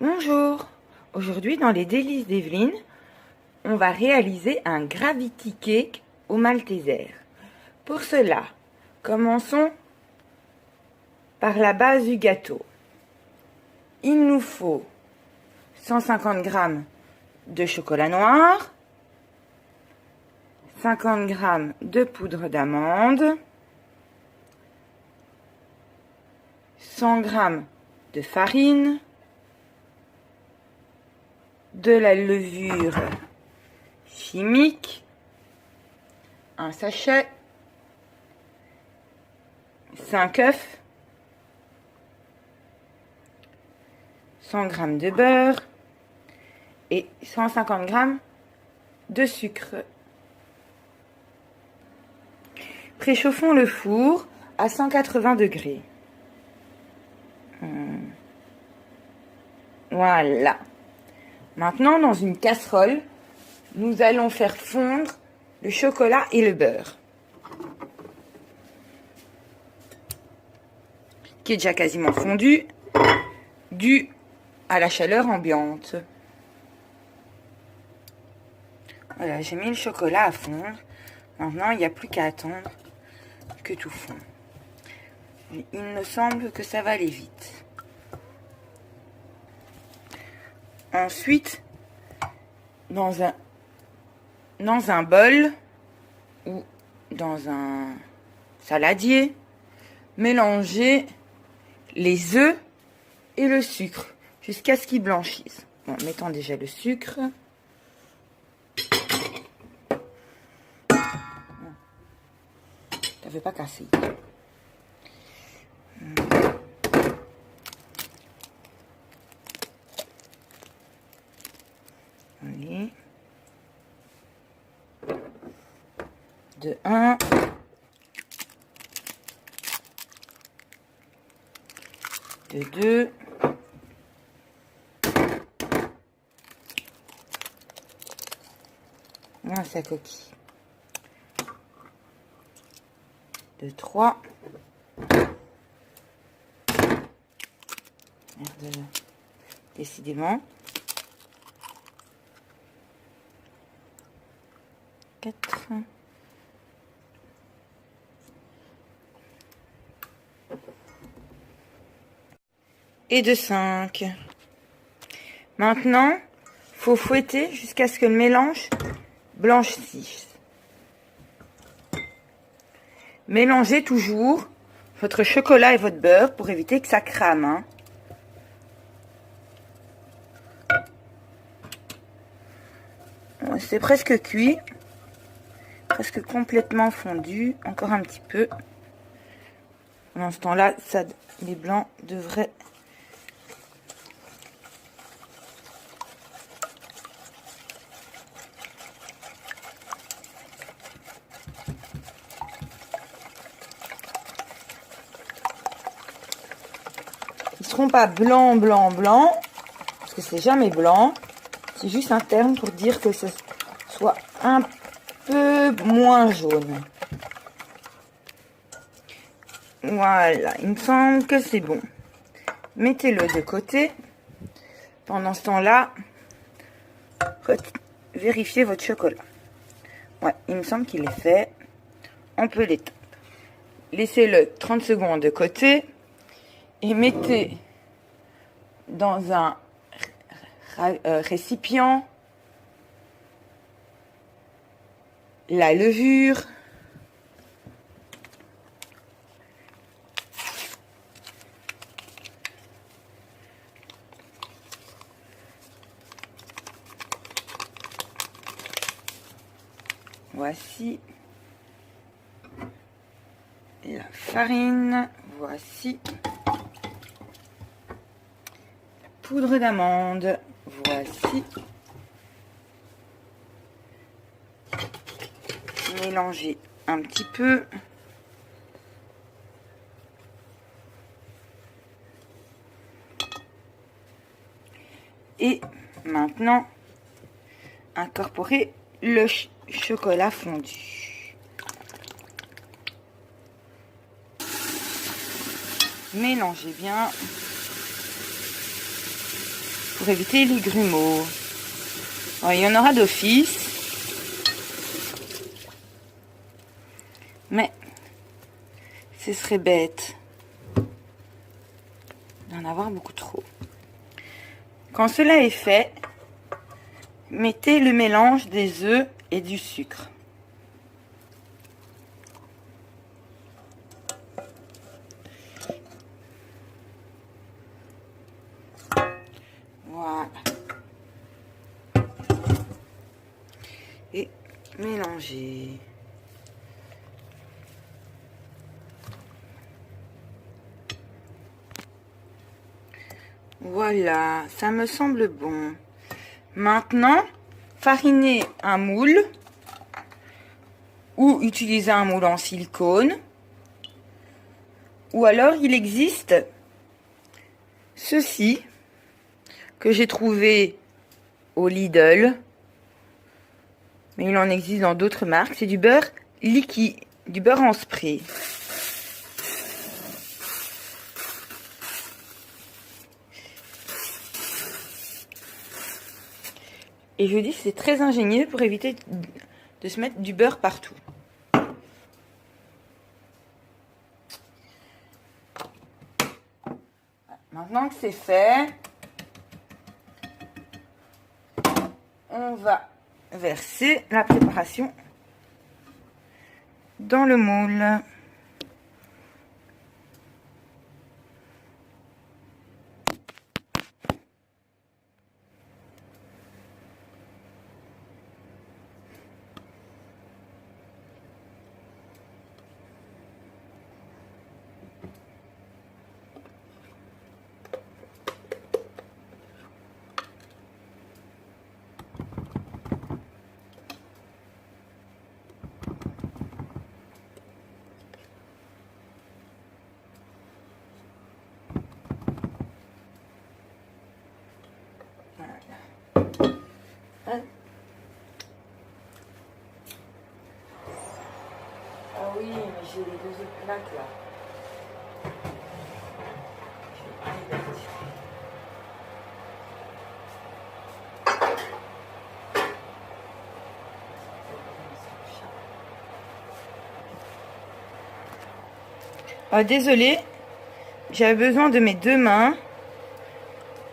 Bonjour, aujourd'hui dans les délices d'Evelyne, on va réaliser un gravity cake au malteser. Pour cela, commençons par la base du gâteau. Il nous faut 150 g de chocolat noir, 50 g de poudre d'amande, 100 g de farine, de la levure chimique, un sachet, 5 œufs, 100 g de beurre et 150 g de sucre. Préchauffons le four à 180 degrés. Voilà. Maintenant, dans une casserole, nous allons faire fondre le chocolat et le beurre, qui est déjà quasiment fondu, dû à la chaleur ambiante. Voilà, j'ai mis le chocolat à fondre. Maintenant, il n'y a plus qu'à attendre que tout fonde. Il me semble que ça va aller vite. Ensuite, dans un bol ou dans un saladier, mélangez les œufs et le sucre jusqu'à ce qu'ils blanchissent. Bon, mettons déjà le sucre. Ça ne veut pas casser. Allez. De 1. De 2. Ah, sa coquille. De 3. Merde, décidément. 4. Et de 5. Maintenant, faut fouetter jusqu'à ce que le mélange blanchisse. Mélangez toujours votre chocolat et votre beurre pour éviter que ça crame, hein. C'est presque cuit. Presque complètement fondu, encore un petit peu. Pendant ce temps-là, les blancs devraient ils seront pas blanc, parce que c'est jamais blanc. C'est juste un terme pour dire que ce soit un peu moins jaune. Voilà, il me semble que c'est bon. Mettez-le de côté. Pendant ce temps-là, vérifiez votre chocolat. Ouais, il me semble qu'il est fait. On peut l'éteindre. Laissez-le 30 secondes de côté et mettez dans un récipient la levure, voici la farine, voici la poudre d'amande, voici. Mélangez un petit peu. Et maintenant, incorporez le chocolat fondu. Mélangez bien. pour éviter les grumeaux. Alors, il y en aura d'office. Mais ce serait bête d'en avoir beaucoup trop. Quand cela est fait, mettez le mélange des œufs et du sucre. Voilà. Et mélangez. Voilà, ça me semble bon. Maintenant, farinez un moule ou utilisez un moule en silicone. Ou alors, il existe ceci que j'ai trouvé au Lidl. Mais il en existe dans d'autres marques. C'est du beurre liquide, du beurre en spray. Et je dis que c'est très ingénieux pour éviter de se mettre du beurre partout. Maintenant que c'est fait, on va verser la préparation dans le moule. Ah oui, mais j'ai les deux autres plaques là. Désolée, j'avais besoin de mes deux mains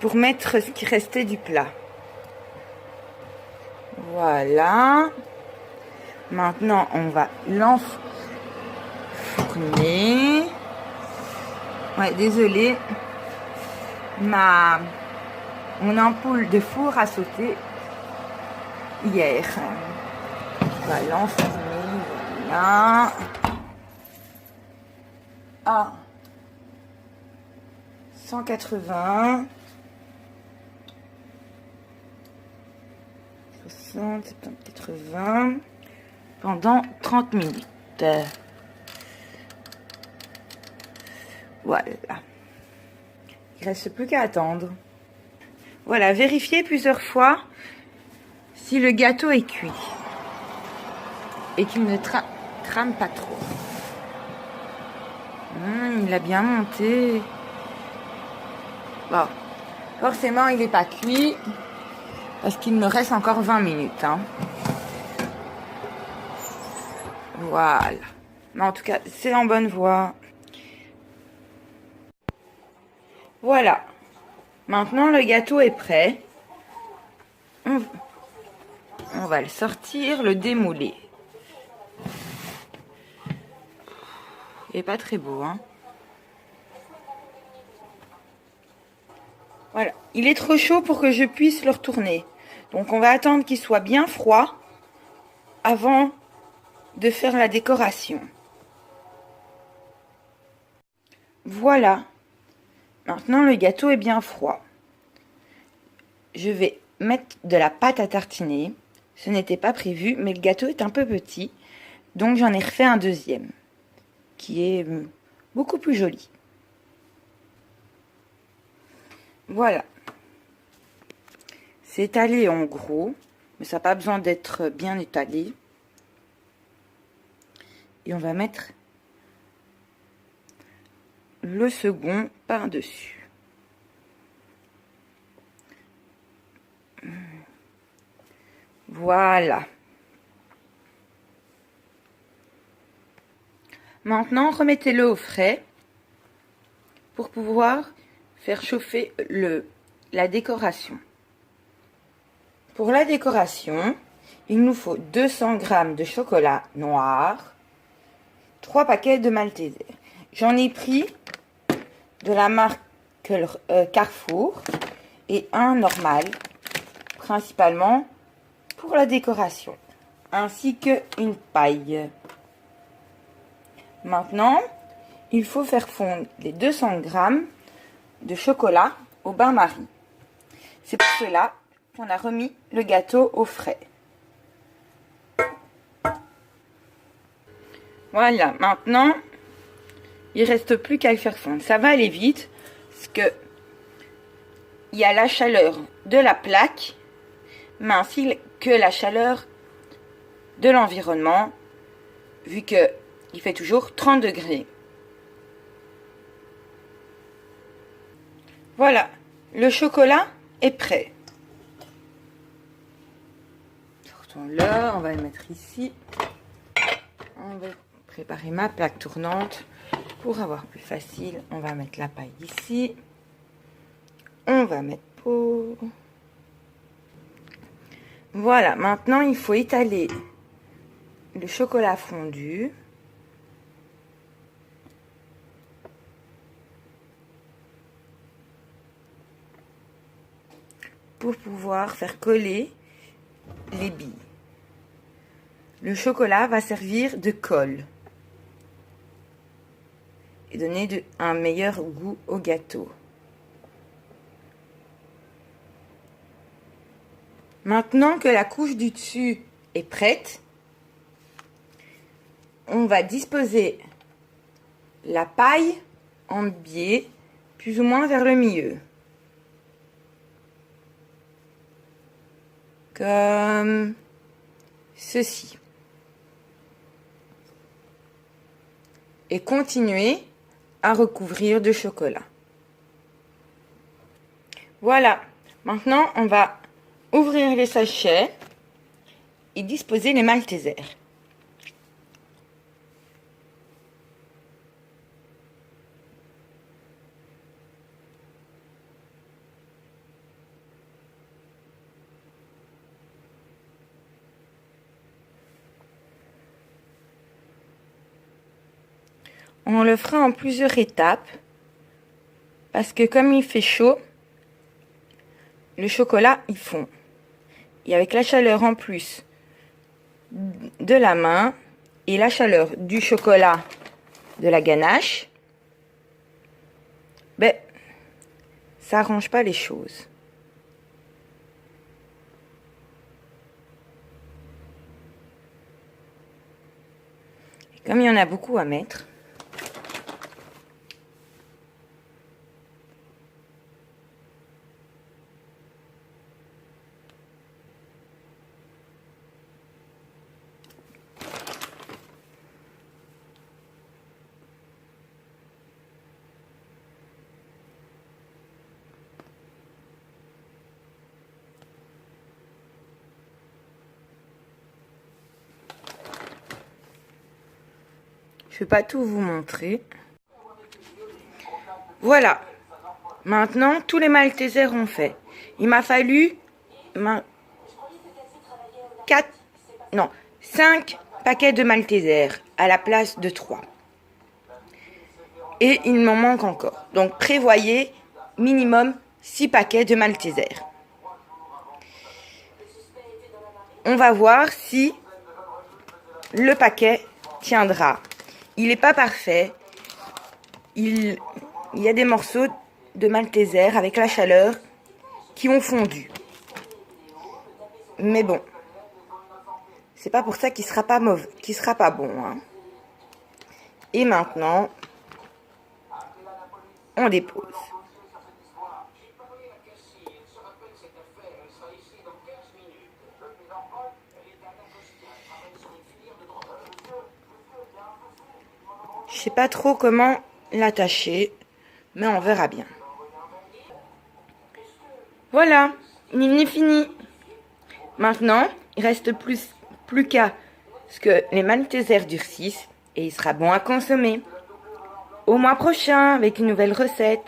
pour mettre ce qui restait du plat. Voilà. Maintenant, on va l'enfourner. Ouais, désolée. Mon ampoule de four a sauté hier. On va l'enfourner. Voilà. À 180. 60, 70, 80 pendant 30 minutes. Voilà. Il ne reste plus qu'à attendre. Voilà, vérifiez plusieurs fois si le gâteau est cuit et qu'il ne crame pas trop. Il a bien monté. Bon, forcément, il n'est pas cuit. Parce qu'il me reste encore 20 minutes. Hein. Voilà. Mais en tout cas, c'est en bonne voie. Voilà. Maintenant, le gâteau est prêt. On va le sortir, le démouler. Il n'est pas très beau, hein. Voilà, il est trop chaud pour que je puisse le retourner. Donc on va attendre qu'il soit bien froid avant de faire la décoration. Voilà. Maintenant le gâteau est bien froid. Je vais mettre de la pâte à tartiner. Ce n'était pas prévu, mais le gâteau est un peu petit. Donc j'en ai refait un deuxième, qui est beaucoup plus joli. Voilà. C'est étalé en gros, mais ça n'a pas besoin d'être bien étalé. Et on va mettre le second par-dessus. Voilà. Maintenant, remettez-le au frais pour pouvoir faire chauffer la décoration. Pour la décoration, il nous faut 200 g de chocolat noir, 3 paquets de Malteser. J'en ai pris de la marque Carrefour et un normal, principalement pour la décoration, ainsi qu'une paille. Maintenant, il faut faire fondre les 200 g de chocolat au bain-marie. C'est pour cela qu'on a remis le gâteau au frais. Voilà, maintenant, il ne reste plus qu'à le faire fondre. Ça va aller vite, parce que il y a la chaleur de la plaque, mais ainsi que la chaleur de l'environnement, vu qu'il fait toujours 30 degrés. Voilà, le chocolat est prêt. Sortons-le, on va le mettre ici. On va préparer ma plaque tournante. Pour avoir plus facile, on va mettre la paille ici. On va mettre pour. Voilà, maintenant il faut étaler le chocolat fondu. Pour pouvoir faire coller les billes. Le chocolat va servir de colle et donner un meilleur goût au gâteau. Maintenant que la couche du dessus est prête, on va disposer la paille en biais plus ou moins vers le milieu. Comme ceci. Et continuer à recouvrir de chocolat. Voilà. Maintenant, on va ouvrir les sachets et disposer les Maltesers. On le fera en plusieurs étapes parce que comme il fait chaud, le chocolat il fond. Et avec la chaleur en plus de la main et la chaleur du chocolat de la ganache, ben ça arrange pas les choses. Et comme il y en a beaucoup à mettre, je vais pas tout vous montrer. Voilà. Maintenant, tous les Maltesers ont fait. Il m'a fallu 5 paquets de Maltesers à la place de 3. Et il m'en manque encore. Donc, prévoyez minimum 6 paquets de Maltesers. On va voir si le paquet tiendra. Il n'est pas parfait. Il y a des morceaux de Malteser avec la chaleur qui ont fondu. Mais bon, c'est pas pour ça qu'il sera pas mauvais, qu'il sera pas bon. Hein. Et maintenant, on dépose. Je sais pas trop comment l'attacher, mais on verra bien. Voilà, il est fini. Maintenant, Il reste plus qu'à ce que les Maltesers durcissent et il sera bon à consommer. Au mois prochain avec une nouvelle recette.